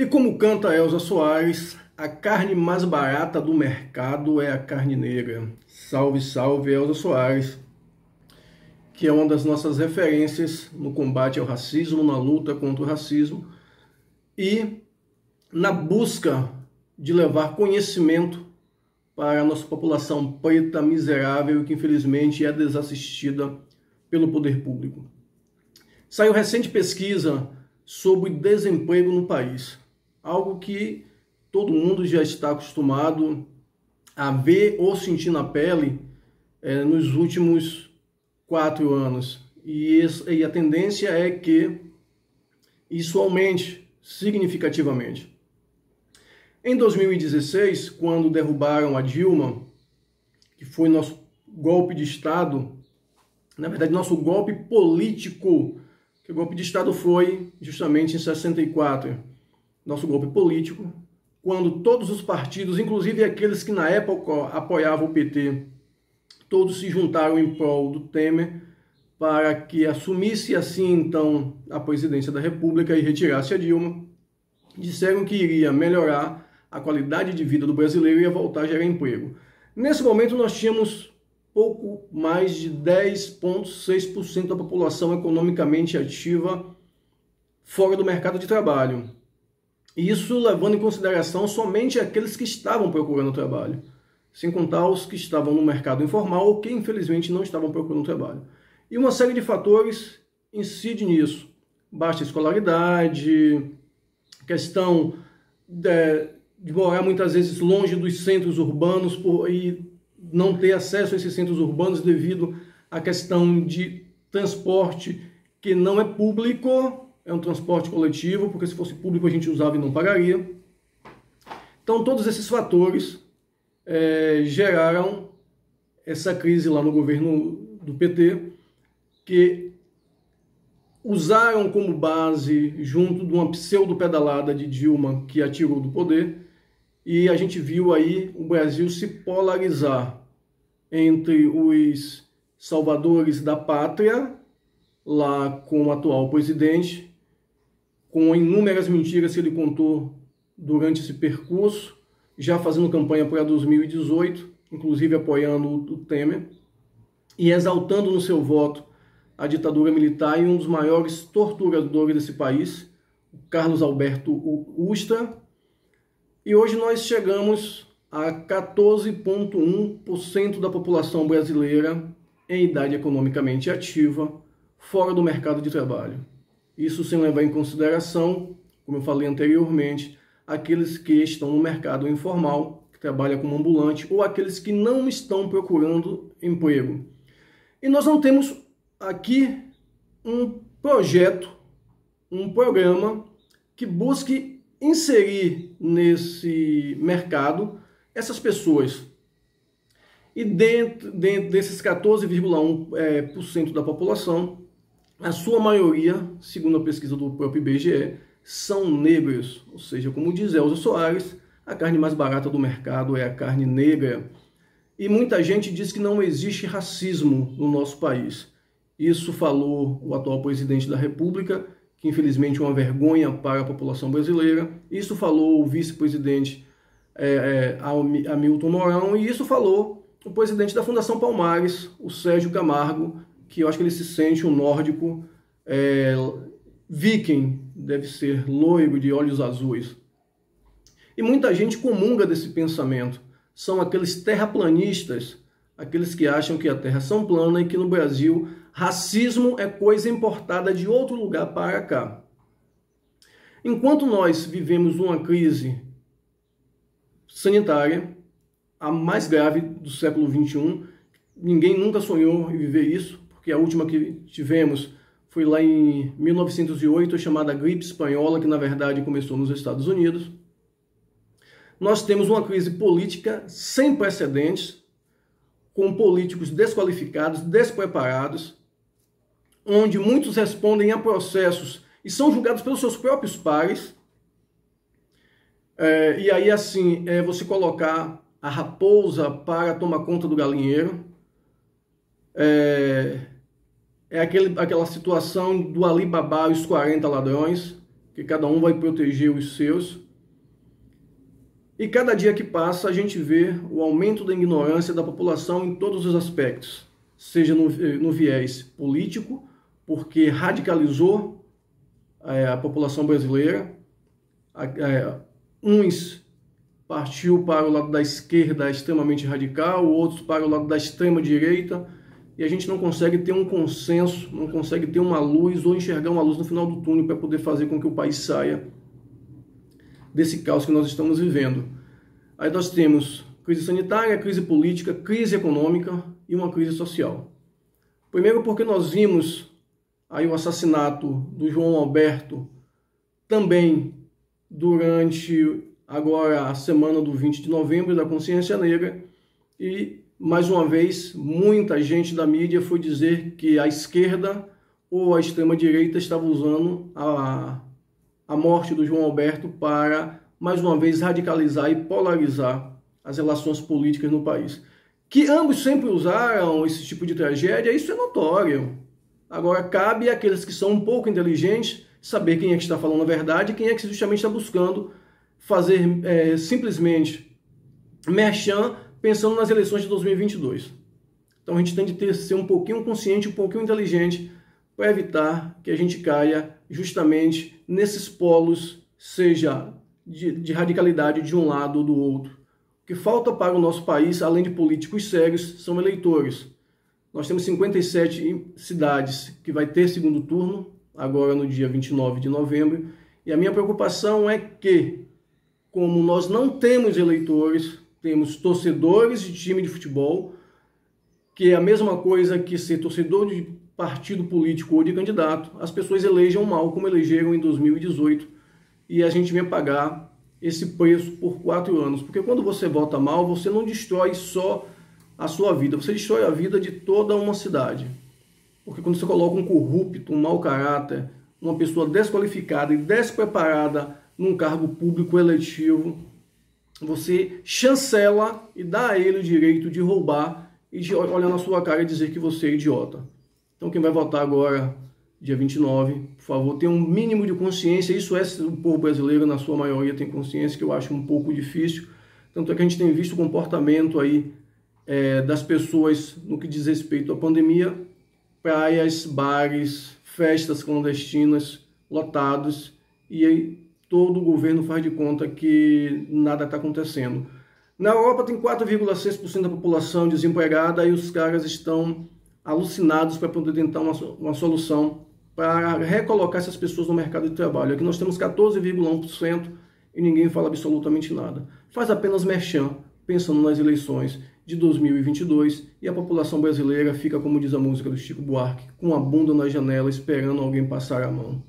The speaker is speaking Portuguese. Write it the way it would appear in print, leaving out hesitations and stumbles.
E como canta Elza Soares, a carne mais barata do mercado é a carne negra. Salve, salve, Elza Soares, que é uma das nossas referências no combate ao racismo, na luta contra o racismo e na busca de levar conhecimento para a nossa população preta miserável que infelizmente é desassistida pelo poder público. Saiu recente pesquisa sobre desemprego no país, algo que todo mundo já está acostumado a ver ou sentir na pele nos últimos 4 anos. E a tendência é que isso aumente significativamente. Em 2016, quando derrubaram a Dilma, que foi nosso golpe de Estado, na verdade, nosso golpe político, que o golpe de Estado foi justamente em 64, nosso golpe político, quando todos os partidos, inclusive aqueles que na época apoiavam o PT, todos se juntaram em prol do Temer para que assumisse assim então a presidência da República e retirasse a Dilma. Disseram que iria melhorar a qualidade de vida do brasileiro e ia voltar a gerar emprego. Nesse momento nós tínhamos pouco mais de 10,6% da população economicamente ativa fora do mercado de trabalho. Isso levando em consideração somente aqueles que estavam procurando trabalho, sem contar os que estavam no mercado informal ou que infelizmente não estavam procurando trabalho. E uma série de fatores incide nisso. Baixa escolaridade, questão de morar muitas vezes longe dos centros urbanos e não ter acesso a esses centros urbanos devido à questão de transporte que não é público, é um transporte coletivo, porque se fosse público a gente usava e não pagaria. Então todos esses fatores geraram essa crise lá no governo do PT, que usaram como base, junto de uma pseudo-pedalada de Dilma que a tirou do poder, e a gente viu aí o Brasil se polarizar entre os salvadores da pátria, lá com o atual presidente, com inúmeras mentiras que ele contou durante esse percurso, já fazendo campanha para 2018, inclusive apoiando o Temer, e exaltando no seu voto a ditadura militar e um dos maiores torturadores desse país, o Carlos Alberto Ustra. E hoje nós chegamos a 14,1% da população brasileira em idade economicamente ativa, fora do mercado de trabalho. Isso sem levar em consideração, como eu falei anteriormente, aqueles que estão no mercado informal, que trabalham como ambulante, ou aqueles que não estão procurando emprego. E nós não temos aqui um projeto, um programa que busque inserir nesse mercado essas pessoas. E dentro desses 14,1% da população, a sua maioria, segundo a pesquisa do próprio IBGE, são negros. Ou seja, como diz Elza Soares, a carne mais barata do mercado é a carne negra. E muita gente diz que não existe racismo no nosso país. Isso falou o atual presidente da República, que infelizmente é uma vergonha para a população brasileira. Isso falou o vice-presidente Hamilton Mourão, e isso falou o presidente da Fundação Palmares, o Sérgio Camargo, que eu acho que ele se sente um nórdico viking, deve ser loiro de olhos azuis. E muita gente comunga desse pensamento. São aqueles terraplanistas, aqueles que acham que a Terra é plana e que no Brasil racismo é coisa importada de outro lugar para cá. Enquanto nós vivemos uma crise sanitária, a mais grave do século XXI, ninguém nunca sonhou em viver isso, porque a última que tivemos foi lá em 1908, chamada gripe espanhola, que na verdade começou nos Estados Unidos. Nós temos uma crise política sem precedentes, com políticos desqualificados, despreparados, onde muitos respondem a processos e são julgados pelos seus próprios pares. E aí, assim, você colocar a raposa para tomar conta do galinheiro. Aquela situação do Alibaba e os 40 ladrões, que cada um vai proteger os seus. E cada dia que passa a gente vê o aumento da ignorância da população em todos os aspectos, seja no viés político, porque radicalizou a população brasileira, uns partiu para o lado da esquerda extremamente radical, outros para o lado da extrema direita, e a gente não consegue ter um consenso, não consegue ter uma luz ou enxergar uma luz no final do túnel para poder fazer com que o país saia desse caos que nós estamos vivendo. Aí nós temos crise sanitária, crise política, crise econômica e uma crise social. Primeiro porque nós vimos aí o assassinato do João Alberto também durante agora a semana do 20 de novembro da Consciência Negra, e mais uma vez muita gente da mídia foi dizer que a esquerda ou a extrema-direita estava usando a morte do João Alberto para, mais uma vez, radicalizar e polarizar as relações políticas no país. Que ambos sempre usaram esse tipo de tragédia, isso é notório. Agora, cabe àqueles que são um pouco inteligentes saber quem é que está falando a verdade e quem é que justamente está buscando fazer simplesmente merchan pensando nas eleições de 2022. Então a gente tem de ser um pouquinho consciente, um pouquinho inteligente para evitar que a gente caia justamente nesses polos, seja de radicalidade de um lado ou do outro. O que falta para o nosso país, além de políticos sérios, são eleitores. Nós temos 57 cidades que vai ter segundo turno, agora no dia 29 de novembro, e a minha preocupação é que, como nós não temos eleitores, temos torcedores de time de futebol, que é a mesma coisa que ser torcedor de partido político ou de candidato, as pessoas elejam mal, como elegeram em 2018, e a gente vem pagar esse preço por 4 anos. Porque quando você vota mal, você não destrói só a sua vida, você destrói a vida de toda uma cidade. Porque quando você coloca um corrupto, um mau caráter, uma pessoa desqualificada e despreparada num cargo público eletivo, você chancela e dá a ele o direito de roubar e de olhar na sua cara e dizer que você é idiota. Então quem vai votar agora, dia 29, por favor, tenha um mínimo de consciência. Isso é, o povo brasileiro, na sua maioria, tem consciência, que eu acho um pouco difícil. Tanto é que a gente tem visto o comportamento aí das pessoas no que diz respeito à pandemia, praias, bares, festas clandestinas, lotados, e aí todo o governo faz de conta que nada está acontecendo. Na Europa tem 4,6% da população desempregada e os caras estão alucinados para poder tentar uma solução para recolocar essas pessoas no mercado de trabalho. Aqui nós temos 14,1% e ninguém fala absolutamente nada. Faz apenas merchan, pensando nas eleições de 2022, e a população brasileira fica, como diz a música do Chico Buarque, com a bunda na janela esperando alguém passar a mão.